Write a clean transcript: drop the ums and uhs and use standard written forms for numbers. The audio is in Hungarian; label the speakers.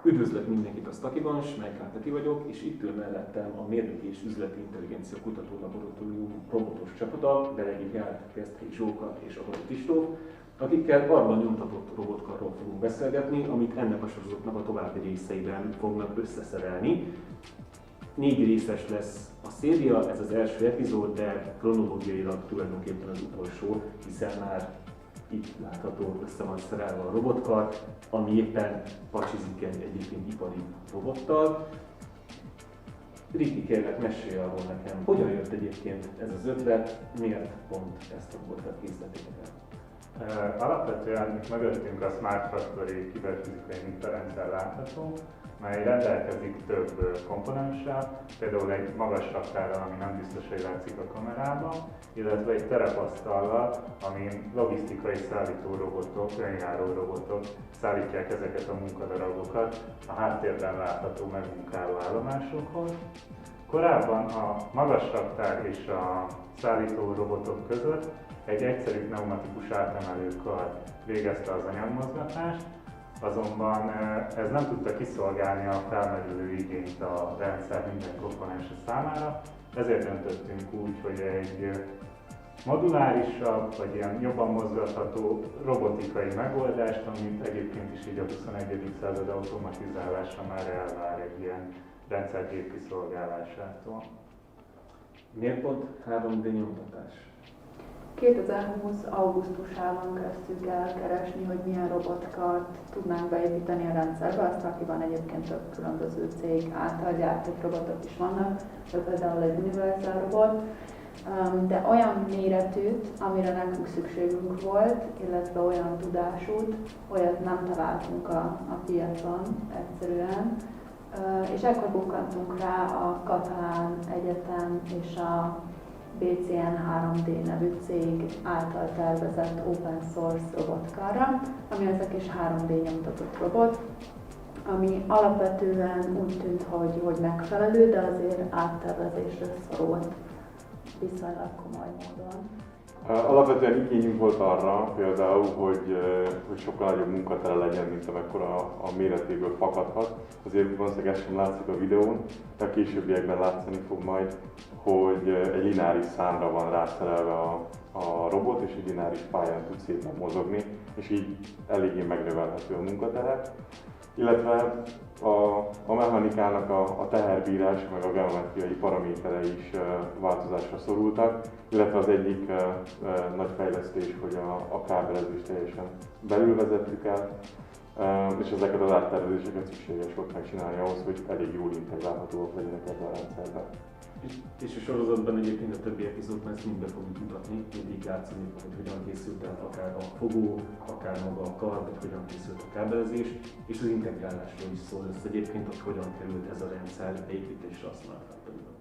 Speaker 1: Üdvözlök mindenkit a Stakiban, Smejkán Peti vagyok, és itt ül mellettem a Mérnöki és Üzleti Intelligencia Kutató Laboratórium robotos csapata, Beregi Gál, Keszthely Zsóka és Aholi Kristóf, akikkel arról a nyomtatott robotkarról fogunk beszélgetni, amit ennek a sorozatnak a további részeiben fognak összeszerelni. 4 részes lesz a széria, ez az első epizód, de kronológiailag tulajdonképpen az utolsó, hiszen már itt látható, össze van szerelve a robotkar, ami éppen pacsizik egy egyébként ipari robottal. Riki, kérlek, mesélj arról nekem, hogyan jött egyébként ez az ötlet, miért pont ezt a robotot készítettétek el?
Speaker 2: Alapvetően itt mögöttünk a Smart Factory kiberfizikai mintarendszer látható, mely rendelkezik több komponenssel, például egy magas raktárral, ami nem biztos, hogy látszik a kamerában, illetve egy terepasztallal, amin logisztikai szállító robotok, önjáró robotok szállítják ezeket a munkadarabokat a háttérben látható megmunkáló állomásokhoz. Korábban a magas raktár és a szállító robotok között egy egyszerű pneumatikus átemelőkar végezte az anyagmozgatást, azonban ez nem tudta kiszolgálni a felmerülő igényt a rendszer minden komponense számára, ezért döntöttünk úgy, hogy egy modulárisabb, vagy ilyen jobban mozgatható robotikai megoldást, amit egyébként is így a 21. század automatizálása már elvár egy ilyen rendszergép kiszolgálásától.
Speaker 1: Miért pont 3D nyomtatás?
Speaker 3: 2020. augusztusában kezdtük el keresni, hogy milyen robotkart tudnánk beépíteni a rendszerbe. A Stakiban egyébként több különböző cég által gyártott robotok is vannak, de például egy Universal robot, de olyan méretűt, amire nekünk szükségünk volt, illetve olyan tudásút, olyat nem találtunk a piacon egyszerűen. És ekkor bukkantunk rá a Katalán Egyetem és a BCN 3D nevű cég által tervezett open source robotkarra, ami ez a kis 3D nyomtatott robot, ami alapvetően úgy tűnt, hogy megfelelő, de azért áttervezésre szorult viszonylag komoly módon.
Speaker 4: Alapvetően igényünk volt arra például, hogy sokkal nagyobb munkatere legyen, mint amekkora a méretéből fakadhat. Azért valószínűleg ez sem látszik a videón, de a későbbiekben látszani fog majd, hogy egy lineáris számra van rászerelve a robot, és egy lineáris pályán tud szépen mozogni, és így eléggé megnövelhető a munkatere. Illetve a mechanikának a teherbírása, meg a geometriai paraméterei is változásra szorultak, illetve az egyik nagy fejlesztés, hogy a kábelezést teljesen belül vezettük el, és ezeket az áttervezéseket szükséges volt megcsinálni ahhoz, hogy elég jól integrálhatóak legyenek ebben a rendszerben.
Speaker 1: És a sorozatban egyébként a többi epizódban ezt mind be fogjuk mutatni, mindig látszani, hogy hogyan készült el akár a fogó, akár maga a kar, vagy hogyan készült a kábelezés, és az integrálásról is szól össze egyébként, hogy hogyan került ez a rendszer beépítésre a Smart Factory-ba.